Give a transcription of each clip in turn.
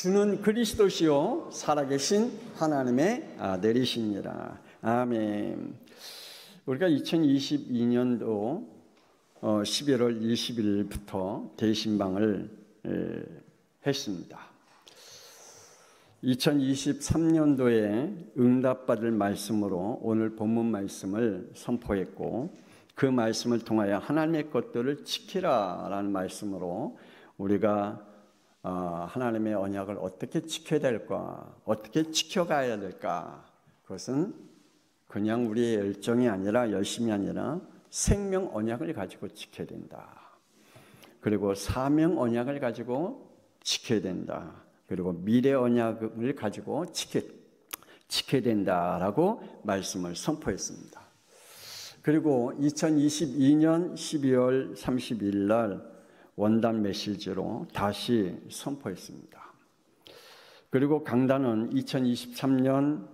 주는 그리스도시요 살아계신 하나님의 아들이시니라. 아멘. 우리가 2022년도 11월 20일부터 대신방을 했습니다. 2023년도에 응답받을 말씀으로 오늘 본문 말씀을 선포했고, 그 말씀을 통하여 하나님의 것들을 지키라라는 말씀으로 우리가 하나님의 언약을 어떻게 지켜야 될까, 어떻게 지켜가야 될까, 그것은 그냥 우리의 열정이 아니라, 열심이 아니라 생명 언약을 가지고 지켜야 된다. 그리고 사명 언약을 가지고 지켜야 된다. 그리고 미래 언약을 가지고 지켜야 된다라고 말씀을 선포했습니다. 그리고 2022년 12월 30일 날 원단 메시지로 다시 선포했습니다. 그리고 강단은 2023년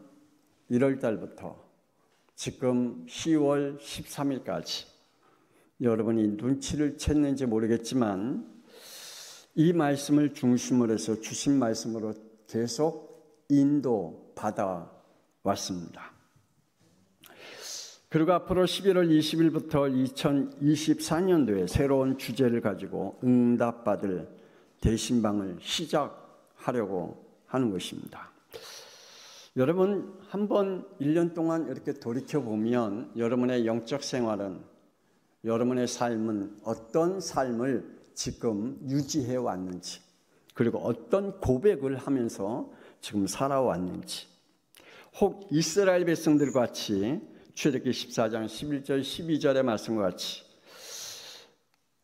1월 달부터 지금 10월 13일까지 여러분이 눈치를 챘는지 모르겠지만 이 말씀을 중심으로 해서 주신 말씀으로 계속 인도받아 왔습니다. 그리고 앞으로 11월 20일부터 2024년도에 새로운 주제를 가지고 응답받을 대신방을 시작하려고 하는 것입니다. 여러분, 한번 1년 동안 이렇게 돌이켜보면 여러분의 영적 생활은, 여러분의 삶은 어떤 삶을 지금 유지해 왔는지, 그리고 어떤 고백을 하면서 지금 살아왔는지, 혹 이스라엘 백성들과 같이 출애굽기 14장 11절 12절의 말씀과 같이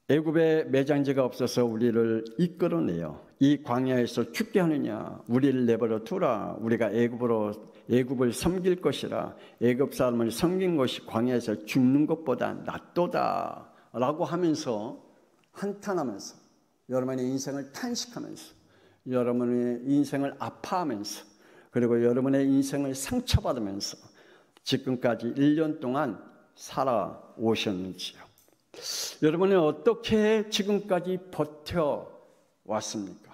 애굽에 매장지가 없어서 우리를 이끌어내어 이 광야에서 죽게 하느냐, 우리를 내버려 두라, 우리가 애굽을 섬길 것이라, 애굽 사람을 섬긴 것이 광야에서 죽는 것보다 낫도다 라고 하면서 한탄하면서, 여러분의 인생을 탄식하면서, 여러분의 인생을 아파하면서, 그리고 여러분의 인생을 상처받으면서 지금까지 1년 동안 살아오셨는지요? 여러분은 어떻게 지금까지 버텨왔습니까?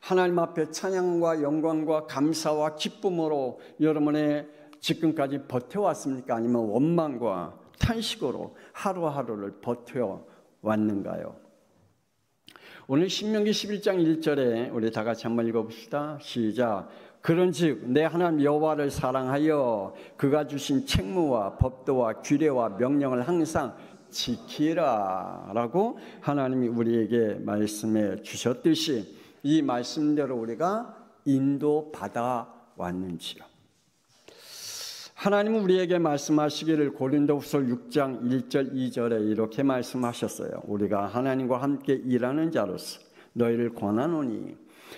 하나님 앞에 찬양과 영광과 감사와 기쁨으로 여러분의 지금까지 버텨왔습니까? 아니면 원망과 탄식으로 하루하루를 버텨왔는가요? 오늘 신명기 11장 1절에 우리 다 같이 한번 읽어봅시다. 시작. 그런즉 내 하나님 여호와를 사랑하여 그가 주신 책무와 법도와 규례와 명령을 항상 지키라 라고 하나님이 우리에게 말씀해 주셨듯이 이 말씀대로 우리가 인도받아 왔는지요? 하나님은 우리에게 말씀하시기를 고린도후서 6장 1절 2절에 이렇게 말씀하셨어요. 우리가 하나님과 함께 일하는 자로서 너희를 권하노니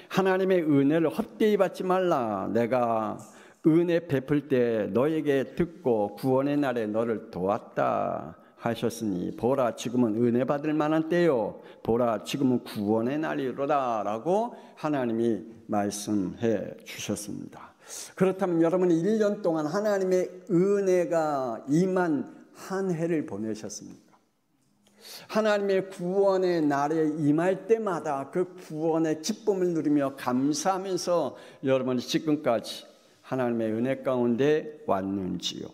하나님의 은혜를 헛되이 받지 말라. 내가 은혜 베풀 때 너에게 듣고 구원의 날에 너를 도왔다 하셨으니 보라 지금은 은혜 받을 만한 때요, 보라 지금은 구원의 날이로다 라고 하나님이 말씀해 주셨습니다. 그렇다면 여러분이 1년 동안 하나님의 은혜가 임한 한 해를 보내셨습니까? 하나님의 구원의 날에 임할 때마다 그 구원의 기쁨을 누리며 감사하면서 여러분이 지금까지 하나님의 은혜 가운데 왔는지요?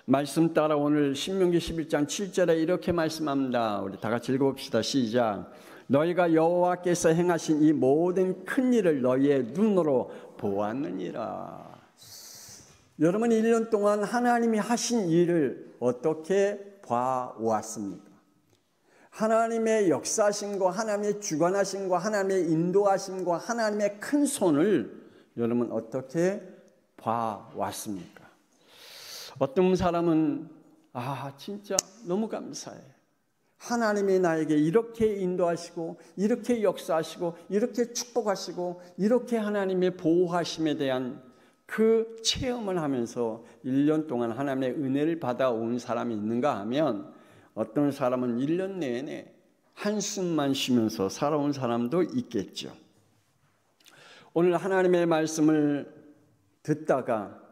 말씀 따라 오늘 신명기 11장 7절에 이렇게 말씀합니다. 우리 다 같이 읽어봅시다. 시작. 너희가 여호와께서 행하신 이 모든 큰 일을 너희의 눈으로 보았느니라. 여러분이 1년 동안 하나님이 하신 일을 어떻게 봐왔습니까? 하나님의 역사하심과 하나님의 주관하심과 하나님의 인도하심과 하나님의 큰 손을 여러분 어떻게 봐왔습니까? 어떤 사람은 진짜 너무 감사해. 하나님이 나에게 이렇게 인도하시고 이렇게 역사하시고 이렇게 축복하시고 이렇게 하나님의 보호하심에 대한 그 체험을 하면서 1년 동안 하나님의 은혜를 받아온 사람이 있는가 하면, 어떤 사람은 1년 내내 한숨만 쉬면서 살아온 사람도 있겠죠. 오늘 하나님의 말씀을 듣다가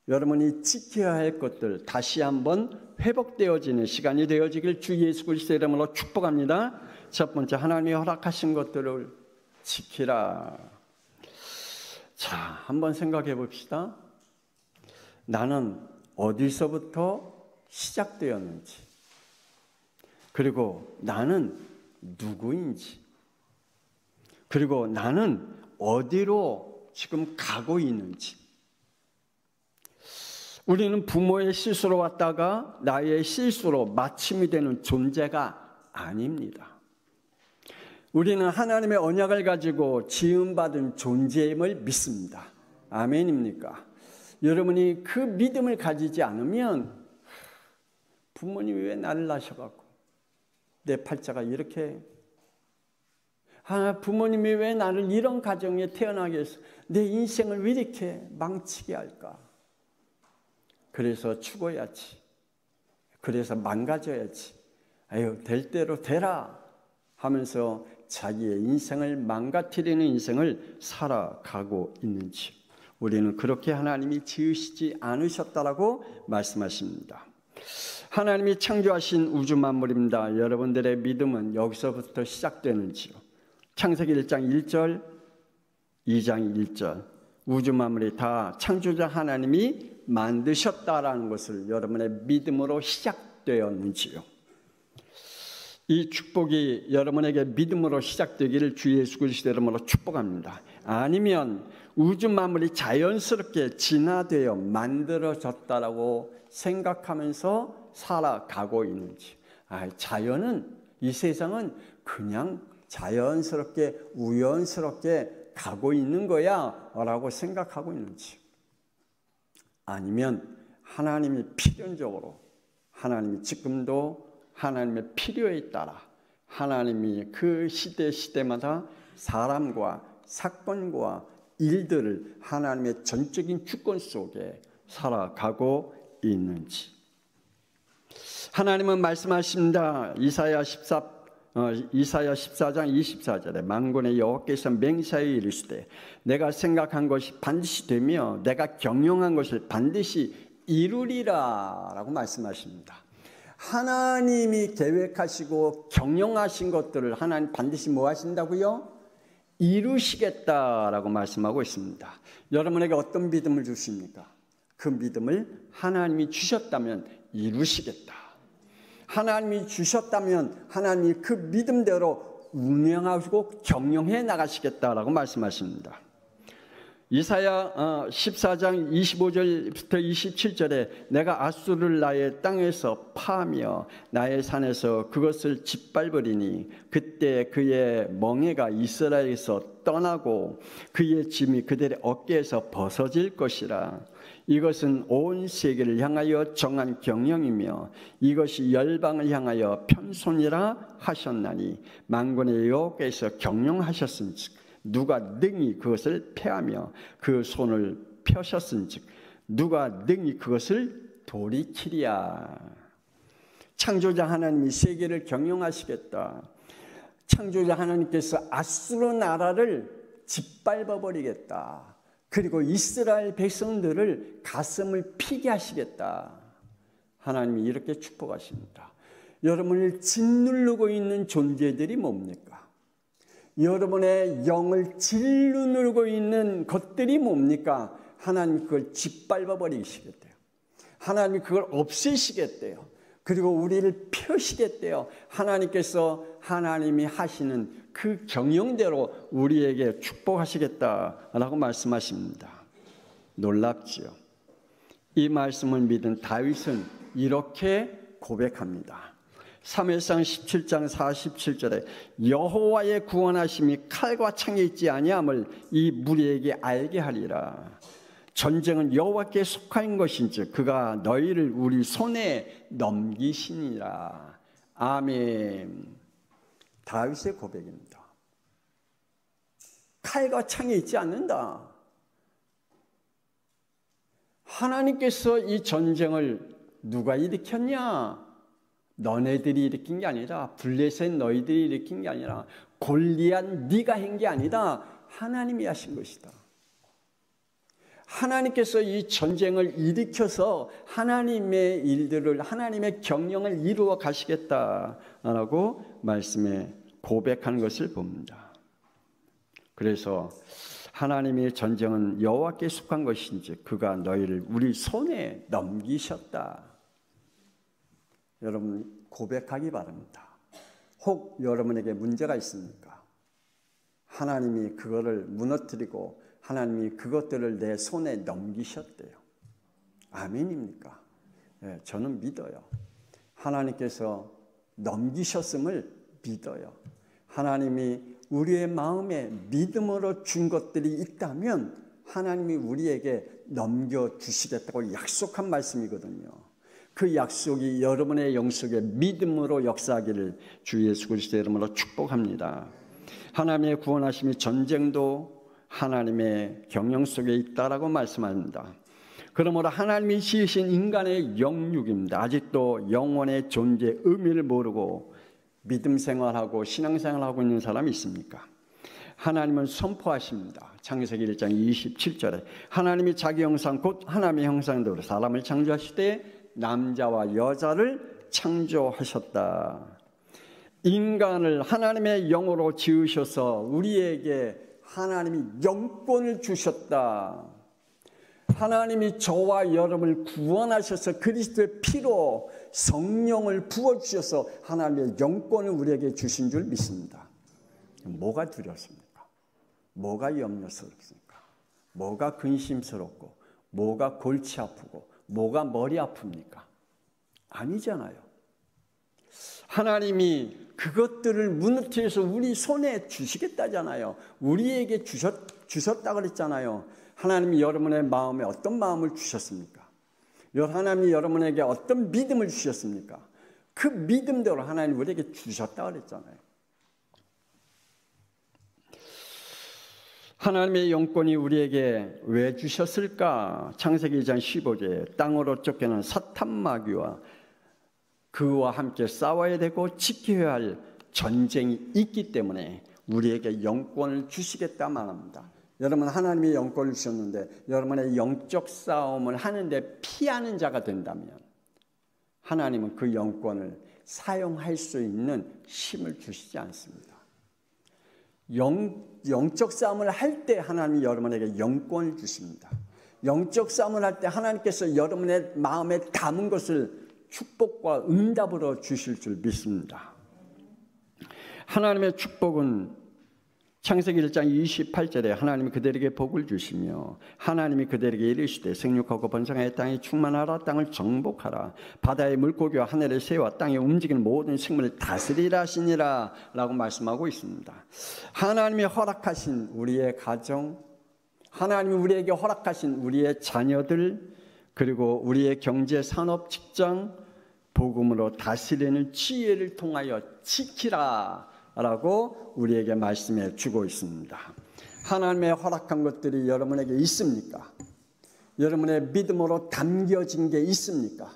여러분이 지켜야 할 것들 다시 한번 회복되어지는 시간이 되어지길 주 예수 그리스도의 이름으로 축복합니다. 첫 번째, 하나님이 허락하신 것들을 지키라. 자, 한번 생각해 봅시다. 나는 어디서부터 시작되었는지, 그리고 나는 누구인지, 그리고 나는 어디로 지금 가고 있는지. 우리는 부모의 실수로 왔다가 나의 실수로 마침이 되는 존재가 아닙니다. 우리는 하나님의 언약을 가지고 지음받은 존재임을 믿습니다. 아멘입니까? 여러분이 그 믿음을 가지지 않으면 부모님이 왜 나를 낳으셔갖고 내 팔자가 이렇게, 부모님이 왜 나를 이런 가정에 태어나게 해서 내 인생을 왜 이렇게 망치게 할까? 그래서 죽어야지, 그래서 망가져야지, 아유 될 대로 되라 하면서 자기의 인생을 망가뜨리는 인생을 살아가고 있는지, 우리는 그렇게 하나님이 지으시지 않으셨다라고 말씀하십니다. 하나님이 창조하신 우주 만물입니다. 여러분들의 믿음은 여기서부터 시작되는지요? 창세기 1장 1절, 2장 1절, 우주 만물이 다 창조자 하나님이 만드셨다라는 것을 여러분의 믿음으로 시작되었는지요? 이 축복이 여러분에게 믿음으로 시작되기를 주 예수 그리스도 이름으로 축복합니다. 아니면 우주 만물이 자연스럽게 진화되어 만들어졌다라고 생각하면서 살아가고 있는지, 자연은, 이 세상은 그냥 자연스럽게 우연스럽게 가고 있는 거야 라고 생각하고 있는지, 아니면 하나님이 필연적으로, 하나님이 지금도 하나님의 필요에 따라 하나님이 그 시대마다 사람과 사건과 일들을 하나님의 전적인 주권 속에 살아가고 있는지. 하나님은 말씀하십니다. 이사야 14장 24절에 만군의 여호와께서 맹세하여 이르시되 내가 생각한 것이 반드시 되며 내가 경영한 것을 반드시 이루리라 라고 말씀하십니다. 하나님이 계획하시고 경영하신 것들을 하나님 반드시 뭐 하신다고요? 이루시겠다라고 말씀하고 있습니다. 여러분에게 어떤 믿음을 주십니까? 그 믿음을 하나님이 주셨다면 이루시겠다. 하나님이 주셨다면 하나님이 그 믿음대로 운영하시고 경영해 나가시겠다라고 말씀하십니다. 이사야 14장 25절부터 27절에 내가 아수르를 나의 땅에서 파하며 나의 산에서 그것을 짓밟으리니 그때 그의 멍에가 이스라엘에서 떠나고 그의 짐이 그들의 어깨에서 벗어질 것이라. 이것은 온 세계를 향하여 정한 경영이며 이것이 열방을 향하여 편손이라 하셨나니 만군의 여호와께서 경영하셨은즉 누가 능히 그것을 폐하며 그 손을 펴셨은즉 누가 능히 그것을 돌이키랴. 창조자 하나님이 세계를 경영하시겠다. 창조자 하나님께서 아수르 나라를 짓밟아 버리겠다. 그리고 이스라엘 백성들을 가슴을 피게 하시겠다. 하나님이 이렇게 축복하십니다. 여러분을 짓누르고 있는 존재들이 뭡니까? 여러분의 영을 짓누르고 있는 것들이 뭡니까? 하나님 그걸 짓밟아 버리시겠대요. 하나님이 그걸 없애시겠대요. 그리고 우리를 펴시겠대요. 하나님께서 하나님이 하시는 그 경영대로 우리에게 축복하시겠다라고 말씀하십니다. 놀랍지요. 이 말씀을 믿은 다윗은 이렇게 고백합니다. 사무엘상 17장 47절에 여호와의 구원하심이 칼과 창에 있지 아니함을 이 무리에게 알게 하리라. 전쟁은 여호와께 속한 것인지 그가 너희를 우리 손에 넘기시니라. 아멘. 다윗의 고백입니다. 칼과 창에 있지 않는다. 하나님께서 이 전쟁을 누가 일으켰냐? 너네들이 일으킨 게 아니라, 블레셋 너희들이 일으킨 게 아니라, 골리앗 네가 한 게 아니다. 하나님이 하신 것이다. 하나님께서 이 전쟁을 일으켜서 하나님의 일들을, 하나님의 경영을 이루어 가시겠다라고 말씀에 고백하는 것을 봅니다. 그래서 하나님의 전쟁은 여호와께 속한 것인지 그가 너희를 우리 손에 넘기셨다. 여러분 고백하기 바랍니다. 혹 여러분에게 문제가 있습니까? 하나님이 그거를 무너뜨리고 하나님이 그것들을 내 손에 넘기셨대요. 아멘입니까? 네, 저는 믿어요. 하나님께서 넘기셨음을 믿어요. 하나님이 우리의 마음에 믿음으로 준 것들이 있다면 하나님이 우리에게 넘겨주시겠다고 약속한 말씀이거든요. 그 약속이 여러분의 영속에 믿음으로 역사하기를 주 예수 그리스도의 이름으로 축복합니다. 하나님의 구원하심이 전쟁도 하나님의 경영 속에 있다라고 말씀합니다. 그러므로 하나님이 지으신 인간의 영육입니다. 아직도 영혼의 존재 의미를 모르고 믿음 생활하고 신앙생활하고 있는 사람이 있습니까? 하나님은 선포하십니다. 창세기 1장 27절에 하나님이 자기 형상 곧 하나님의 형상대로 사람을 창조하시되 남자와 여자를 창조하셨다. 인간을 하나님의 영으로 지으셔서 우리에게 하나님이 영권을 주셨다. 하나님이 저와 여러분을 구원하셔서 그리스도의 피로 성령을 부어주셔서 하나님의 영권을 우리에게 주신 줄 믿습니다. 뭐가 두렵습니까? 뭐가 염려스럽습니까? 뭐가 근심스럽고 뭐가 골치 아프고 뭐가 머리 아픕니까? 아니잖아요. 하나님이 그것들을 무너뜨려서 우리 손에 주시겠다잖아요. 우리에게 주셨다 그랬잖아요. 하나님이 여러분의 마음에 어떤 마음을 주셨습니까? 하나님이 여러분에게 어떤 믿음을 주셨습니까? 그 믿음대로 하나님 우리에게 주셨다 그랬잖아요. 하나님의 영권이 우리에게 왜 주셨을까? 창세기 2장 15절에 땅으로 쫓겨난 사탄 마귀와 그와 함께 싸워야 되고 지켜야 할 전쟁이 있기 때문에 우리에게 영권을 주시겠다 말합니다. 여러분 하나님이 영권을 주셨는데 여러분의 영적 싸움을 하는데 피하는 자가 된다면 하나님은 그 영권을 사용할 수 있는 힘을 주시지 않습니다. 영적 싸움을 할 때 하나님이 여러분에게 영권을 주십니다. 영적 싸움을 할 때 하나님께서 여러분의 마음에 담은 것을 축복과 응답으로 주실 줄 믿습니다. 하나님의 축복은 창세기 1장 28절에 하나님이 그들에게 복을 주시며 하나님이 그들에게 이르시되 생육하고 번성하여 땅에 충만하라. 땅을 정복하라. 바다의 물고기와 하늘의 새와 땅에 움직이는 모든 생물을 다스리라 하시니라 라고 말씀하고 있습니다. 하나님이 허락하신 우리의 가정, 하나님이 우리에게 허락하신 우리의 자녀들, 그리고 우리의 경제, 산업, 직장, 복음으로 다스리는 지혜를 통하여 지키라 라고 우리에게 말씀해 주고 있습니다. 하나님의 허락한 것들이 여러분에게 있습니까? 여러분의 믿음으로 담겨진 게 있습니까?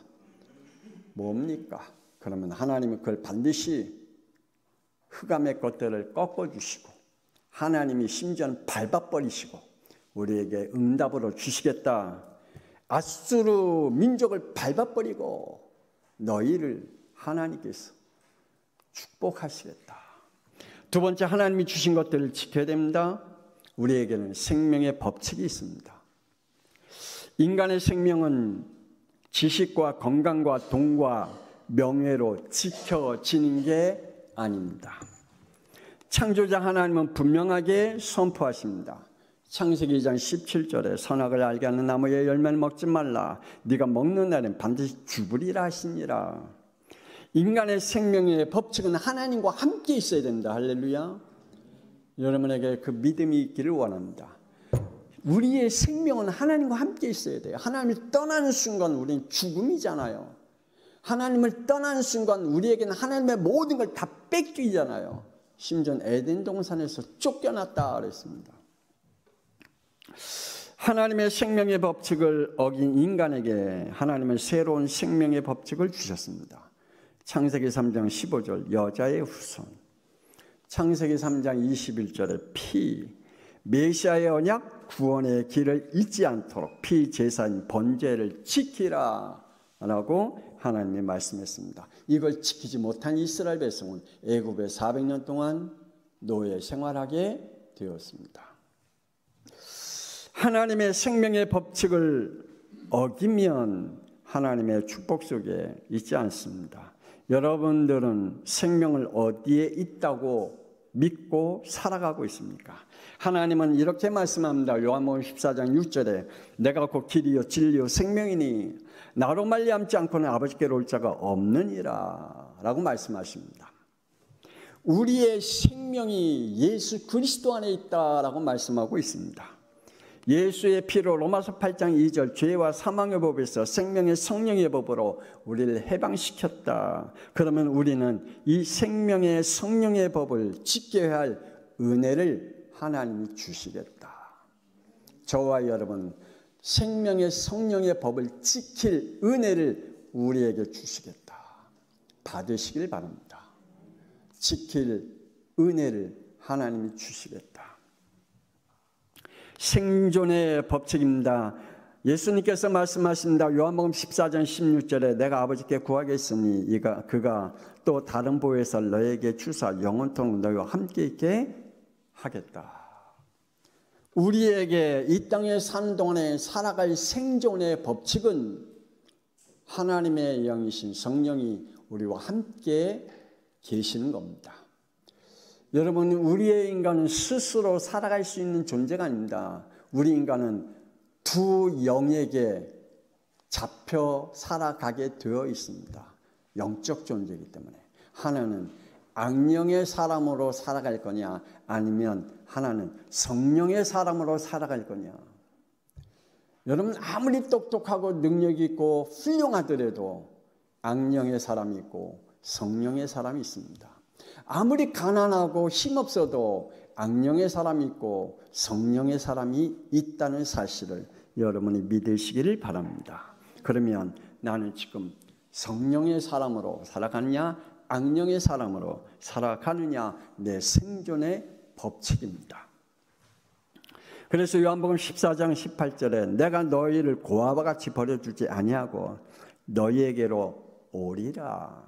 뭡니까? 그러면 하나님은 그걸 반드시 흑암의 것들을 꺾어주시고 하나님이 심지어는 밟아버리시고 우리에게 응답으로 주시겠다. 아수르 민족을 밟아버리고 너희를 하나님께서 축복하시겠다. 두 번째, 하나님이 주신 것들을 지켜야 됩니다. 우리에게는 생명의 법칙이 있습니다. 인간의 생명은 지식과 건강과 돈과 명예로 지켜지는 게 아닙니다. 창조자 하나님은 분명하게 선포하십니다. 창세기 2장 17절에 선악을 알게 하는 나무의 열매를 먹지 말라. 네가 먹는 날엔 반드시 죽으리라 하시니라. 인간의 생명의 법칙은 하나님과 함께 있어야 됩니다. 할렐루야. 여러분에게 그 믿음이 있기를 원합니다. 우리의 생명은 하나님과 함께 있어야 돼요. 하나님을 떠나는 순간 우리는 죽음이잖아요. 하나님을 떠나는 순간 우리에게는 하나님의 모든 걸 다 뺏기잖아요. 심지어 에덴 동산에서 쫓겨났다 그랬습니다. 하나님의 생명의 법칙을 어긴 인간에게 하나님은 새로운 생명의 법칙을 주셨습니다. 창세기 3장 15절 여자의 후손, 창세기 3장 21절에 피, 메시아의 언약 구원의 길을 잊지 않도록 피제사인 번제를 지키라 라고 하나님이 말씀했습니다. 이걸 지키지 못한 이스라엘 백성은 애굽에 400년 동안 노예 생활하게 되었습니다. 하나님의 생명의 법칙을 어기면 하나님의 축복 속에 있지 않습니다. 여러분들은 생명을 어디에 있다고 믿고 살아가고 있습니까? 하나님은 이렇게 말씀합니다. 요한복음 14장 6절에 내가 곧 길이요 진리요 생명이니 나로 말미암지 않고는 아버지께로 올 자가 없느니라 라고 말씀하십니다. 우리의 생명이 예수 그리스도 안에 있다라고 말씀하고 있습니다. 예수의 피로 로마서 8장 2절 죄와 사망의 법에서 생명의 성령의 법으로 우리를 해방시켰다. 그러면 우리는 이 생명의 성령의 법을 지켜야 할 은혜를 하나님이 주시겠다. 저와 여러분 생명의 성령의 법을 지킬 은혜를 우리에게 주시겠다. 받으시길 바랍니다. 지킬 은혜를 하나님이 주시겠다. 생존의 법칙입니다. 예수님께서 말씀하십니다. 요한복음 14장 16절에 내가 아버지께 구하겠으니 그가 또 다른 보혜사를 너에게 주사 영원토록 너희와 함께 있게 하겠다. 우리에게 이 땅에 사는 동안에 살아갈 생존의 법칙은 하나님의 영이신 성령이 우리와 함께 계시는 겁니다. 여러분, 우리의 인간은 스스로 살아갈 수 있는 존재가 아닙니다. 우리 인간은 두 영에게 잡혀 살아가게 되어 있습니다. 영적 존재이기 때문에. 하나는 악령의 사람으로 살아갈 거냐, 아니면 하나는 성령의 사람으로 살아갈 거냐. 여러분, 아무리 똑똑하고 능력 있고 훌륭하더라도 악령의 사람이 있고 성령의 사람이 있습니다. 아무리 가난하고 힘없어도 악령의 사람이 있고 성령의 사람이 있다는 사실을 여러분이 믿으시기를 바랍니다. 그러면 나는 지금 성령의 사람으로 살아가느냐 악령의 사람으로 살아가느냐, 내 생존의 법칙입니다. 그래서 요한복음 14장 18절에 내가 너희를 고아와 같이 버려주지 아니하고 너희에게로 오리라.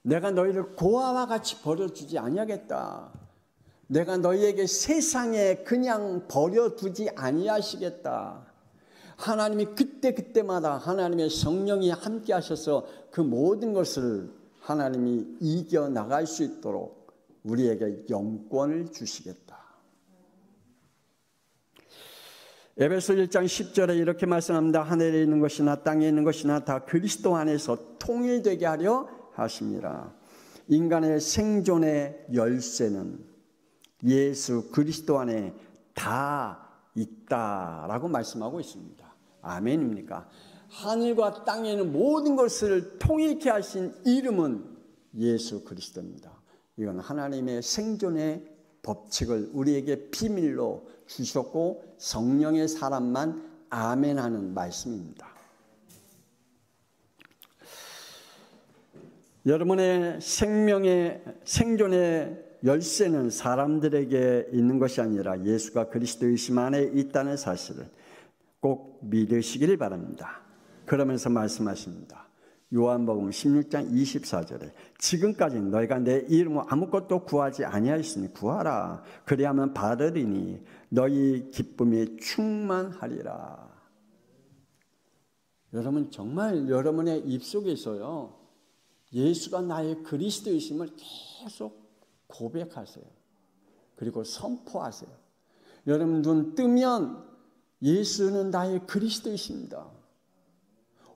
내가 너희를 고아와 같이 버려두지 아니하겠다. 내가 너희에게 세상에 그냥 버려두지 아니하시겠다. 하나님이 그때그때마다 하나님의 성령이 함께 하셔서 그 모든 것을 하나님이 이겨나갈 수 있도록 우리에게 영권을 주시겠다. 에베소 1장 10절에 이렇게 말씀합니다. 하늘에 있는 것이나 땅에 있는 것이나 다 그리스도 안에서 통일되게 하려 하십니다. 인간의 생존의 열쇠는 예수 그리스도 안에 다 있다라고 말씀하고 있습니다. 아멘입니까? 하늘과 땅에 있는 모든 것을 통일케 하신 이름은 예수 그리스도입니다. 이건 하나님의 생존의 법칙을 우리에게 비밀로 주셨고 성령의 사람만 아멘하는 말씀입니다. 여러분의 생존의 열쇠는 사람들에게 있는 것이 아니라 예수가 그리스도이심 안에 있다는 사실을 꼭 믿으시기를 바랍니다. 그러면서 말씀하십니다. 요한복음 16장 24절에 지금까지 너희가 내 이름으로 아무것도 구하지 아니하였으니 구하라. 그리하면 받으리니 너희 기쁨이 충만하리라. 여러분, 정말 여러분의 입속에서요, 예수가 나의 그리스도이심을 계속 고백하세요. 그리고 선포하세요. 여러분, 눈 뜨면 예수는 나의 그리스도이십니다.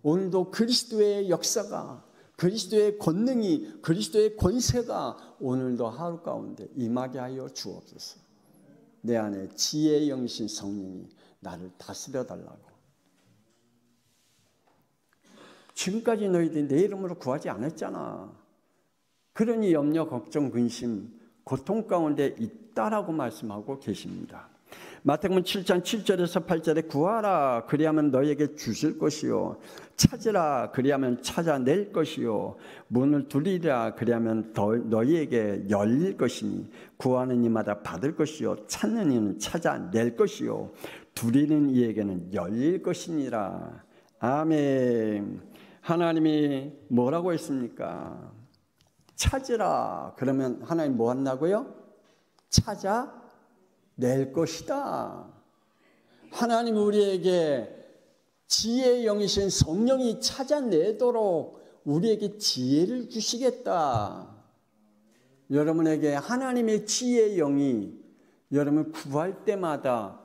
오늘도 그리스도의 역사가, 그리스도의 권능이, 그리스도의 권세가 오늘도 하루 가운데 임하게 하여 주옵소서. 내 안에 지혜의 영이신 성령이 나를 다스려 달라고. 지금까지 너희들이 내 이름으로 구하지 않았잖아. 그러니 염려, 걱정, 근심, 고통 가운데 있다라고 말씀하고 계십니다. 마태복음 7장 7절에서 8절에 구하라 그리하면 너희에게 주실 것이요 찾으라 그리하면 찾아낼 것이요 문을 두드리라 그리하면 너희에게 열릴 것이니 구하는 이마다 받을 것이요 찾는 이는 찾아낼 것이요 두드리는 이에게는 열릴 것이니라. 아멘. 하나님이 뭐라고 했습니까? 찾으라 그러면 하나님 뭐 한다고요? 찾아 낼 것이다. 하나님 우리에게 지혜의 영이신 성령이 찾아내도록 우리에게 지혜를 주시겠다. 여러분에게 하나님의 지혜의 영이 여러분 구할 때마다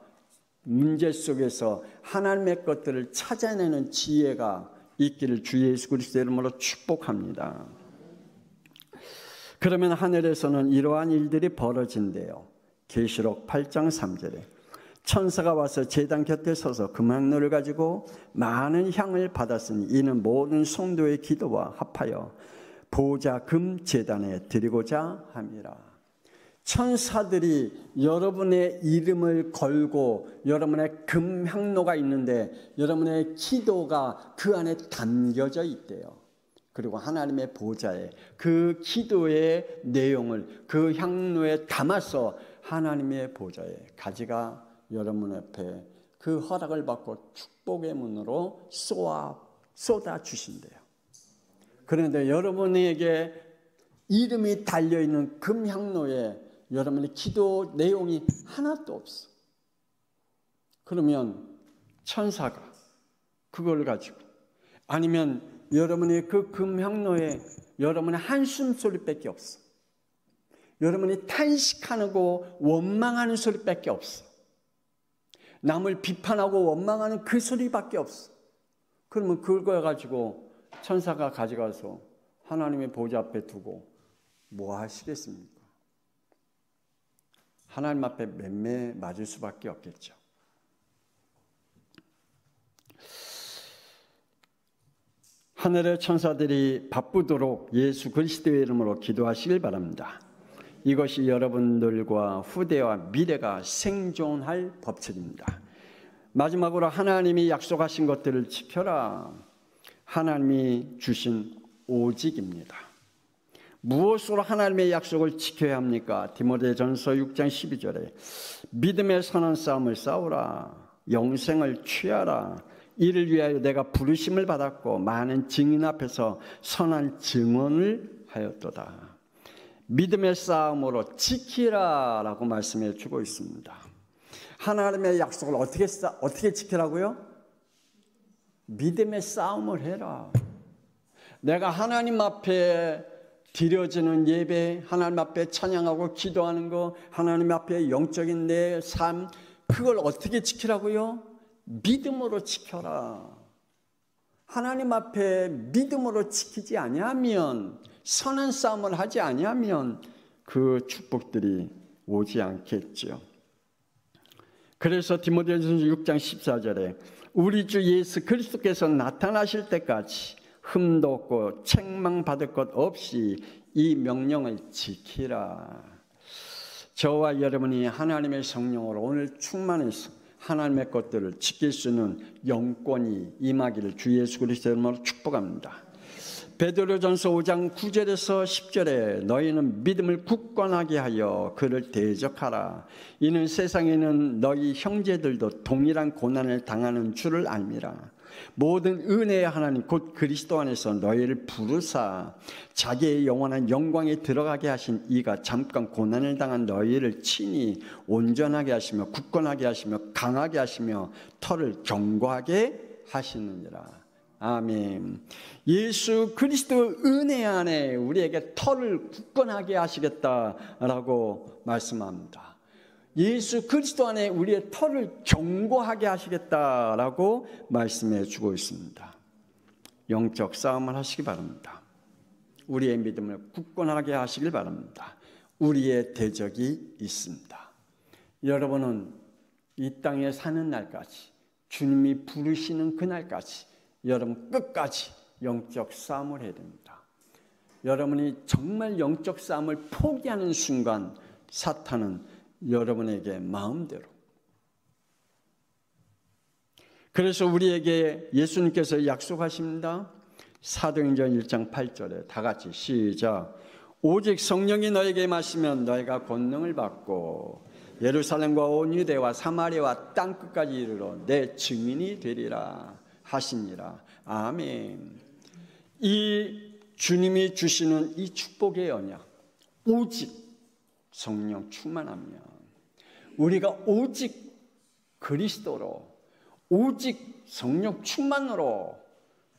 문제 속에서 하나님의 것들을 찾아내는 지혜가 있기를 주 예수 그리스도의 이름으로 축복합니다. 그러면 하늘에서는 이러한 일들이 벌어진대요. 계시록 8장 3절에 천사가 와서 제단 곁에 서서 금향로를 가지고 많은 향을 받았으니 이는 모든 성도의 기도와 합하여 보좌 금 제단에 드리고자 함이라. 천사들이 여러분의 이름을 걸고 여러분의 금향로가 있는데 여러분의 기도가 그 안에 담겨져 있대요. 그리고 하나님의 보좌에 그 기도의 내용을 그 향로에 담아서 하나님의 보좌에 가지가 여러분 앞에 그 허락을 받고 축복의 문으로 쏟아 주신대요. 그런데 여러분에게 이름이 달려있는 금향로에 여러분의 기도 내용이 하나도 없어. 그러면 천사가 그걸 가지고 아니면 여러분의 그 금향로에 여러분의 한숨 소리밖에 없어. 여러분이 탄식하고 원망하는 소리밖에 없어. 남을 비판하고 원망하는 그 소리밖에 없어. 그러면 그걸 가지고 천사가 가져가서 하나님의 보좌 앞에 두고 뭐 하시겠습니까? 하나님 앞에 맴매 맞을 수밖에 없겠죠. 하늘의 천사들이 바쁘도록 예수 그리스도의 이름으로 기도하시길 바랍니다. 이것이 여러분들과 후대와 미래가 생존할 법칙입니다. 마지막으로 하나님이 약속하신 것들을 지켜라. 하나님이 주신 오직입니다. 무엇으로 하나님의 약속을 지켜야 합니까? 디모데전서 6장 12절에 믿음의 선한 싸움을 싸우라. 영생을 취하라. 이를 위하여 내가 부르심을 받았고 많은 증인 앞에서 선한 증언을 하였도다. 믿음의 싸움으로 지키라 라고 말씀해 주고 있습니다. 하나님의 약속을 어떻게 지키라고요? 믿음의 싸움을 해라. 내가 하나님 앞에 드려지는 예배, 하나님 앞에 찬양하고 기도하는 거, 하나님 앞에 영적인 내 삶, 그걸 어떻게 지키라고요? 믿음으로 지켜라. 하나님 앞에 믿음으로 지키지 아니하면, 선한 싸움을 하지 아니하면 그 축복들이 오지 않겠죠. 그래서 디모데전서 6장 14절에 우리 주 예수 그리스도께서 나타나실 때까지 흠도 없고 책망받을 것 없이 이 명령을 지키라. 저와 여러분이 하나님의 성령으로 오늘 충만해서 하나님의 것들을 지킬 수 있는 영권이 임하기를 주 예수 그리스도의 이름으로 축복합니다. 베드로전서 5장 9절에서 10절에 너희는 믿음을 굳건하게 하여 그를 대적하라. 이는 세상에는 너희 형제들도 동일한 고난을 당하는 줄을 알미라. 모든 은혜의 하나님 곧 그리스도 안에서 너희를 부르사 자기의 영원한 영광에 들어가게 하신 이가 잠깐 고난을 당한 너희를 친히 온전하게 하시며 굳건하게 하시며 강하게 하시며 터를 견고하게 하시느니라. 아멘. 예수 그리스도의 은혜 안에 우리에게 터를 굳건하게 하시겠다라고 말씀합니다. 예수 그리스도 안에 우리의 터를 견고하게 하시겠다라고 말씀해 주고 있습니다. 영적 싸움을 하시기 바랍니다. 우리의 믿음을 굳건하게 하시길 바랍니다. 우리의 대적이 있습니다. 여러분은 이 땅에 사는 날까지, 주님이 부르시는 그날까지 여러분 끝까지 영적 싸움을 해야 됩니다. 여러분이 정말 영적 싸움을 포기하는 순간 사탄은 여러분에게 마음대로. 그래서 우리에게 예수님께서 약속하십니다. 사도행전 1장 8절에 다 같이 시작. 오직 성령이 너에게 임하시면 너희가 권능을 받고 예루살렘과 온 유대와 사마리아와 땅끝까지 이르러 내 증인이 되리라 하시니라. 아멘. 이 주님이 주시는 이 축복의 언약, 오직 성령 충만하면 우리가 오직 그리스도로, 오직 성령 충만으로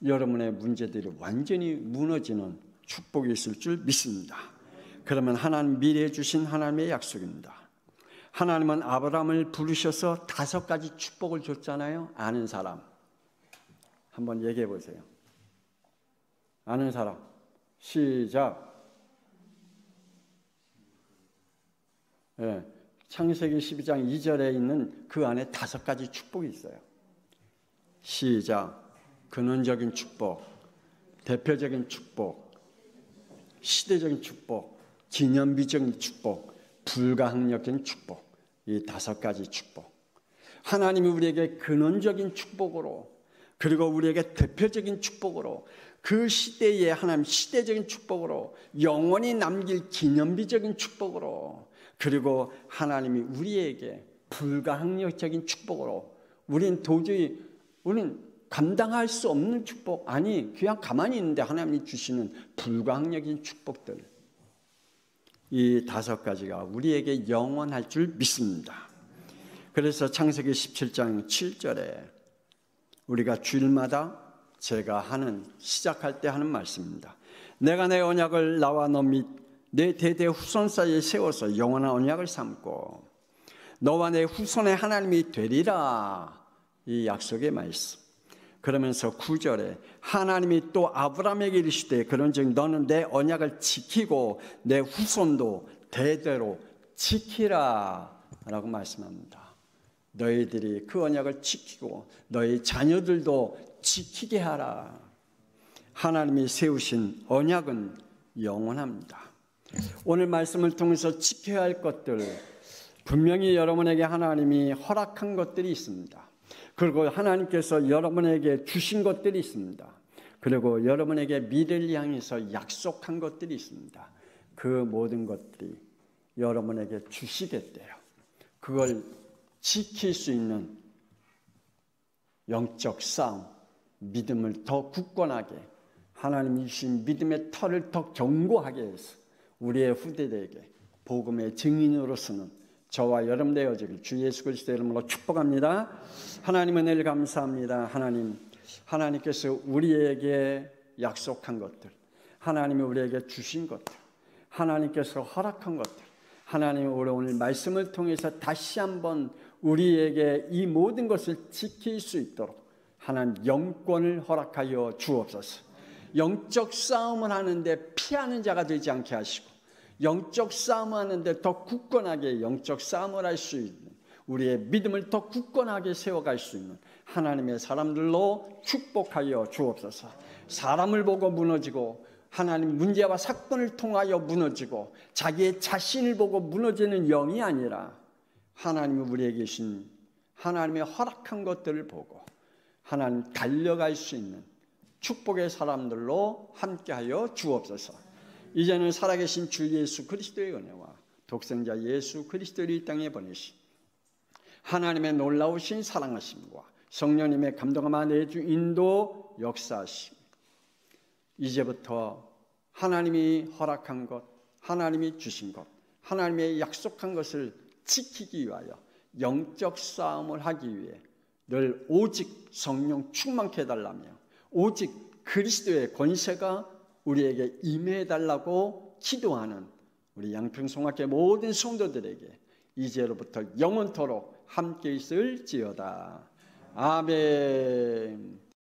여러분의 문제들이 완전히 무너지는 축복이 있을 줄 믿습니다. 그러면 하나님 미래에 주신 하나님의 약속입니다. 하나님은 아브라함을 부르셔서 5가지 축복을 줬잖아요. 아는 사람 한번 얘기해 보세요. 아는 사람 시작. 네, 창세기 12장 2절에 있는 그 안에 5가지 축복이 있어요. 시작. 근원적인 축복, 대표적인 축복, 시대적인 축복, 기념비적인 축복, 불가항력적인 축복. 이 5가지 축복. 하나님이 우리에게 근원적인 축복으로, 그리고 우리에게 대표적인 축복으로, 그 시대에 하나님 시대적인 축복으로, 영원히 남길 기념비적인 축복으로, 그리고 하나님이 우리에게 불가항력적인 축복으로, 우린 감당할 수 없는 축복, 아니 그냥 가만히 있는데 하나님이 주시는 불가항력인 축복들, 이 5가지가 우리에게 영원할 줄 믿습니다. 그래서 창세기 17장 7절에 우리가 주일마다 제가 시작할 때 하는 말씀입니다. 내가 내 언약을 나와 너 및 내 대대 후손 사이에 세워서 영원한 언약을 삼고 너와 내 후손의 하나님이 되리라. 이 약속의 말씀. 그러면서 9절에 하나님이 또 아브라함에게 이르시되 그런즉 너는 내 언약을 지키고 내 후손도 대대로 지키라 라고 말씀합니다. 너희들이 그 언약을 지키고 너희 자녀들도 지키게 하라. 하나님이 세우신 언약은 영원합니다. 오늘 말씀을 통해서 지켜야 할 것들, 분명히 여러분에게 하나님이 허락한 것들이 있습니다. 그리고 하나님께서 여러분에게 주신 것들이 있습니다. 그리고 여러분에게 미래를 향해서 약속한 것들이 있습니다. 그 모든 것들이 여러분에게 주시겠대요. 그걸 지킬 수 있는 영적 싸움, 믿음을 더 굳건하게, 하나님이 주신 믿음의 터를 더 견고하게 해서 우리의 후대들에게 복음의 증인으로서는 저와 여러분 되어지길 주 예수 그리스도의 이름으로 축복합니다. 하나님 은혜를 감사합니다. 하나님께서 우리에게 약속한 것들, 하나님이 우리에게 주신 것들, 하나님께서 허락한 것들, 하나님이 오늘 말씀을 통해서 다시 한번 우리에게 이 모든 것을 지킬 수 있도록 하나님 영권을 허락하여 주옵소서. 영적 싸움을 하는데 피하는 자가 되지 않게 하시고, 영적 싸움을 하는데 더 굳건하게 영적 싸움을 할 수 있는, 우리의 믿음을 더 굳건하게 세워갈 수 있는 하나님의 사람들로 축복하여 주옵소서. 사람을 보고 무너지고, 하나님 문제와 사건을 통하여 무너지고, 자기의 자신을 보고 무너지는 영이 아니라 하나님이 우리에게 계신 하나님의 허락한 것들을 보고 하나님 달려갈 수 있는 축복의 사람들로 함께하여 주옵소서. 이제는 살아계신 주 예수 그리스도의 은혜와 독생자 예수 그리스도를 이 땅에 보내신 하나님의 놀라우신 사랑하심과 성령님의 감동함과 내주 인도 역사하심, 이제부터 하나님이 허락한 것, 하나님이 주신 것, 하나님의 약속한 것을 지키기 위하여 영적 싸움을 하기 위해 늘 오직 성령 충만케 해달라며 오직 그리스도의 권세가 우리에게 임해달라고 기도하는 우리 양평송학교 모든 성도들에게 이제로부터 영원토록 함께 있을지어다. 아멘.